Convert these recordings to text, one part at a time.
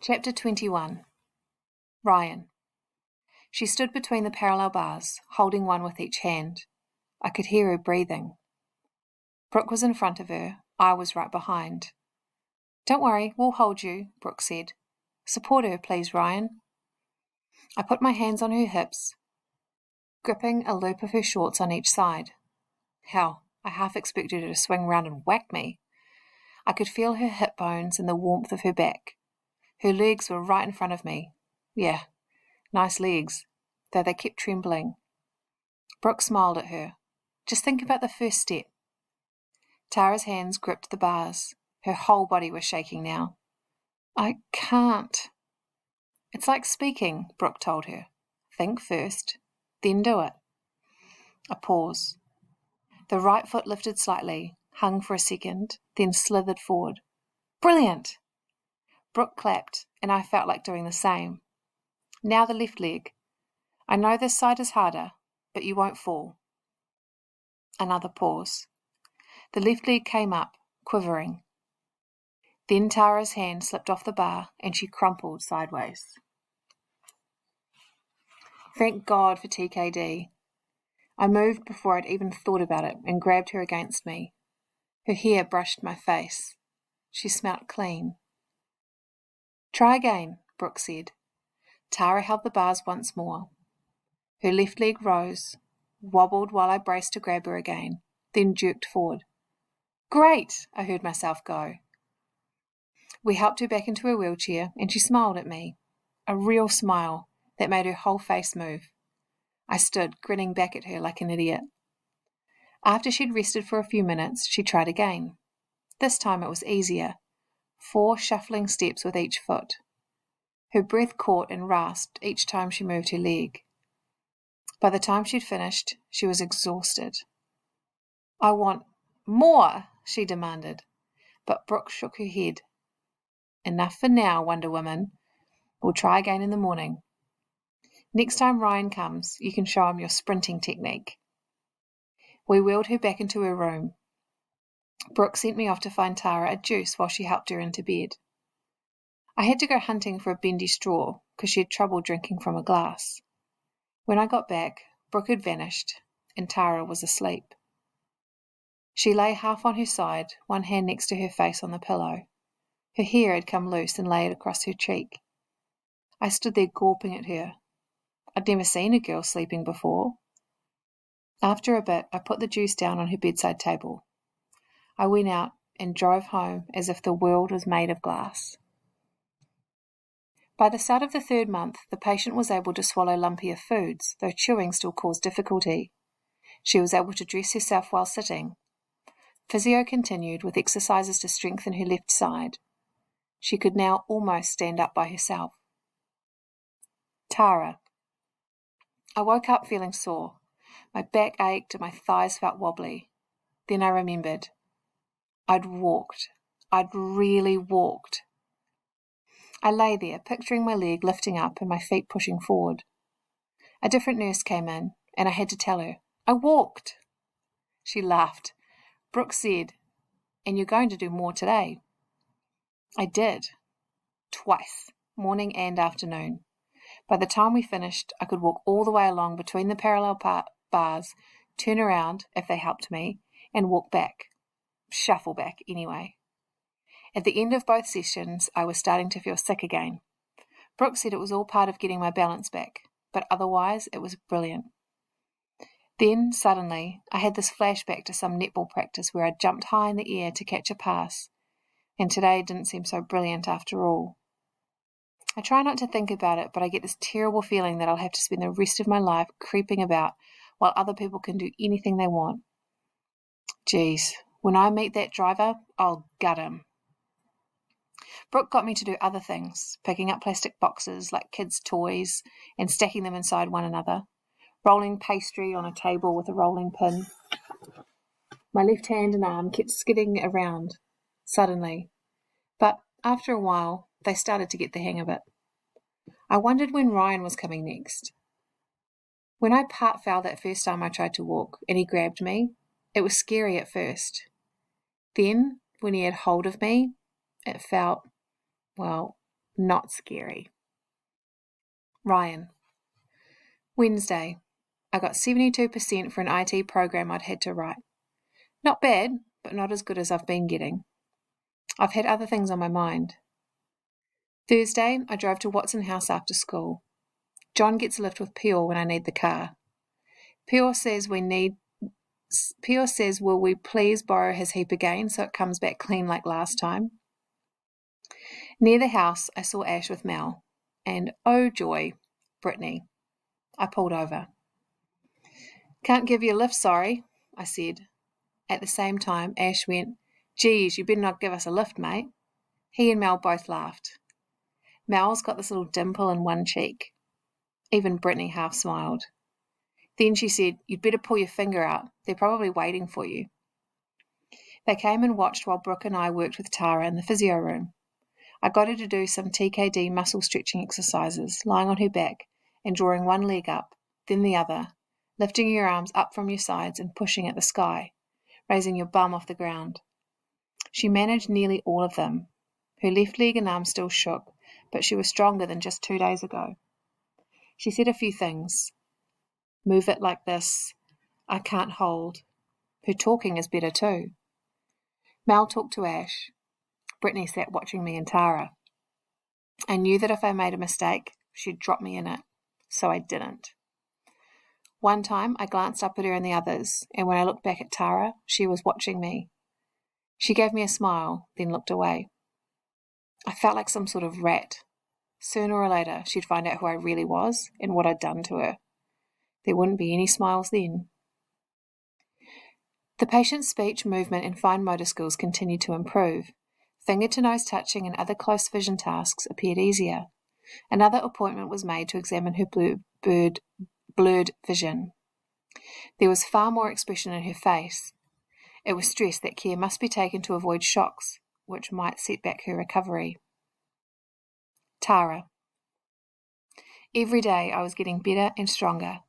Chapter 21. Ryan. She stood between the parallel bars, holding one with each hand. I could hear her breathing. Brooke was in front of her. I was right behind. "Don't worry, we'll hold you," Brooke said. "Support her, please, Ryan." I put my hands on her hips, gripping a loop of her shorts on each side. Hell, I half expected her to swing round and whack me. I could feel her hip bones and the warmth of her back. Her legs were right in front of me. Yeah, nice legs, though they kept trembling. Brooke smiled at her. "Just think about the first step." Tara's hands gripped the bars. Her whole body was shaking now. "I can't." "It's like speaking," Brooke told her. "Think first, then do it." A pause. The right foot lifted slightly, hung for a second, then slithered forward. "Brilliant!" Brooke clapped, and I felt like doing the same. "Now the left leg. I know this side is harder, but you won't fall." Another pause. The left leg came up, quivering. Then Tara's hand slipped off the bar and she crumpled sideways. Thank God for TKD. I moved before I'd even thought about it and grabbed her against me. Her hair brushed my face. She smelt clean. "Try again," Brooke said. Tara held the bars once more. Her left leg rose, wobbled while I braced to grab her again, then jerked forward. "Great!" I heard myself go. We helped her back into her wheelchair and she smiled at me. A real smile that made her whole face move. I stood, grinning back at her like an idiot. After she'd rested for a few minutes, she tried again. This time it was easier. 4 shuffling steps with each foot. Her breath caught and rasped each time she moved her leg. By the time she'd finished, she was exhausted. "I want more," she demanded, but Brooke shook her head. "Enough for now, Wonder Woman. We'll try again in the morning. Next time Ryan comes, you can show him your sprinting technique." We wheeled her back into her room. Brooke sent me off to find Tara a juice while she helped her into bed. I had to go hunting for a bendy straw because she had trouble drinking from a glass. When I got back, Brooke had vanished and Tara was asleep. She lay half on her side, one hand next to her face on the pillow. Her hair had come loose and laid across her cheek. I stood there gawping at her. I'd never seen a girl sleeping before. After a bit, I put the juice down on her bedside table. I went out and drove home as if the world was made of glass. By the start of the 3rd month, the patient was able to swallow lumpier foods, though chewing still caused difficulty. She was able to dress herself while sitting. Physio continued with exercises to strengthen her left side. She could now almost stand up by herself. Tara. I woke up feeling sore. My back ached and my thighs felt wobbly. Then I remembered. I'd walked. I'd really walked. I lay there, picturing my leg lifting up and my feet pushing forward. A different nurse came in, and I had to tell her, "I walked." She laughed. Brooke said, "And you're going to do more today." I did. Twice, morning and afternoon. By the time we finished, I could walk all the way along between the parallel bars, turn around, if they helped me, and walk back. Shuffle back, anyway. At the end of both sessions, I was starting to feel sick again. Brooke said it was all part of getting my balance back, but otherwise it was brilliant. Then, suddenly, I had this flashback to some netball practice where I jumped high in the air to catch a pass, and today didn't seem so brilliant after all. I try not to think about it, but I get this terrible feeling that I'll have to spend the rest of my life creeping about while other people can do anything they want. Geez, when I meet that driver, I'll gut him. Brooke got me to do other things, picking up plastic boxes like kids' toys and stacking them inside one another, rolling pastry on a table with a rolling pin. My left hand and arm kept skidding around, suddenly, but after a while, they started to get the hang of it. I wondered when Ryan was coming next. When I part fell that first time I tried to walk, and he grabbed me, it was scary at first. Then, when he had hold of me, it felt, well, not scary. Ryan. Wednesday. I got 72% for an IT program I'd had to write. Not bad, but not as good as I've been getting. I've had other things on my mind. Thursday, I drove to Watson House after school. John gets a lift with Pure when I need the car. Pure says, will we please borrow his heap again so it comes back clean like last time? Near the house, I saw Ash with Mel. And, oh joy, Brittany. I pulled over. Can't give you a lift, sorry, I said. At the same time, Ash went, geez, you better not give us a lift, mate. He and Mel both laughed. Mel's got this little dimple in one cheek. Even Brittany half smiled. Then she said, you'd better pull your finger out. They're probably waiting for you. They came and watched while Brooke and I worked with Tara in the physio room. I got her to do some TKD muscle stretching exercises, lying on her back and drawing one leg up, then the other, lifting your arms up from your sides and pushing at the sky, raising your bum off the ground. She managed nearly all of them. Her left leg and arm still shook, but she was stronger than just 2 days ago. She said a few things. Move it like this. I can't hold. Her talking is better too. Mel talked to Ash. Brittany sat watching me and Tara. I knew that if I made a mistake, she'd drop me in it, so I didn't. One time, I glanced up at her and the others, and when I looked back at Tara, she was watching me. She gave me a smile, then looked away. I felt like some sort of rat. Sooner or later, she'd find out who I really was and what I'd done to her. There wouldn't be any smiles then. The patient's speech, movement, and fine motor skills continued to improve. Finger-to-nose touching and other close vision tasks appeared easier. Another appointment was made to examine her blurred vision. There was far more expression in her face. It was stressed that care must be taken to avoid shocks, which might set back her recovery. Tara. Every day I was getting better and stronger.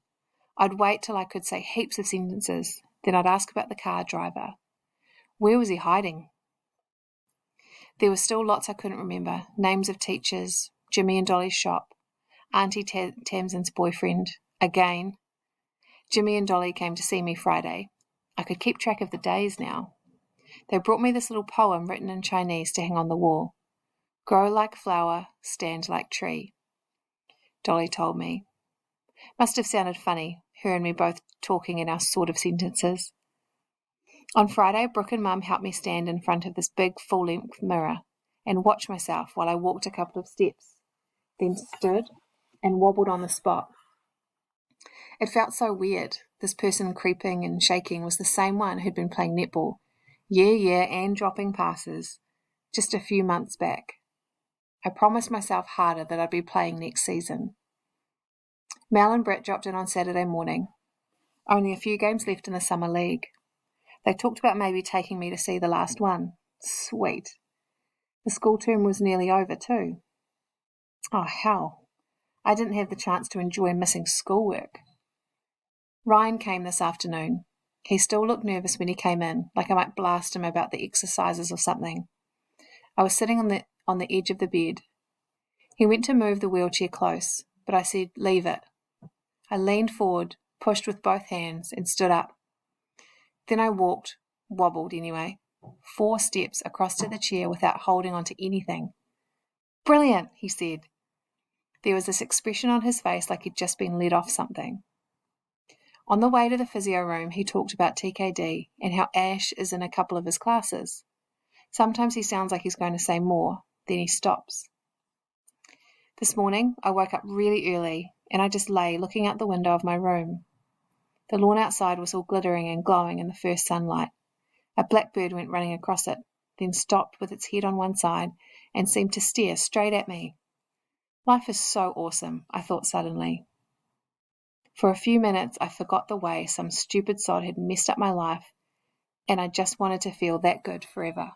I'd wait till I could say heaps of sentences, then I'd ask about the car driver. Where was he hiding? There were still lots I couldn't remember, names of teachers, Jimmy and Dolly's shop, Auntie Tamsin's boyfriend, again. Jimmy and Dolly came to see me Friday. I could keep track of the days now. They brought me this little poem written in Chinese to hang on the wall. Grow like flower, stand like tree. Dolly told me. Must have sounded funny, her and me both talking in our sort of sentences. On Friday, Brooke and Mum helped me stand in front of this big full-length mirror and watch myself while I walked a couple of steps, then stood and wobbled on the spot. It felt so weird. This person creeping and shaking was the same one who'd been playing netball, and dropping passes, just a few months back. I promised myself harder that I'd be playing next season. Mel and Brett dropped in on Saturday morning. Only a few games left in the summer league. They talked about maybe taking me to see the last one. Sweet. The school term was nearly over too. Oh, hell. I didn't have the chance to enjoy missing schoolwork. Ryan came this afternoon. He still looked nervous when he came in, like I might blast him about the exercises or something. I was sitting on the edge of the bed. He went to move the wheelchair close, but I said, leave it. I leaned forward, pushed with both hands, and stood up. Then I wobbled anyway, 4 steps across to the chair without holding onto anything. Brilliant, he said. There was this expression on his face like he'd just been let off something. On the way to the physio room, he talked about TKD and how Ash is in a couple of his classes. Sometimes he sounds like he's going to say more, then he stops. This morning, I woke up really early and I just lay looking out the window of my room. The lawn outside was all glittering and glowing in the first sunlight. A blackbird went running across it, then stopped with its head on one side and seemed to stare straight at me. Life is so awesome, I thought suddenly. For a few minutes, I forgot the way some stupid sod had messed up my life, and I just wanted to feel that good forever.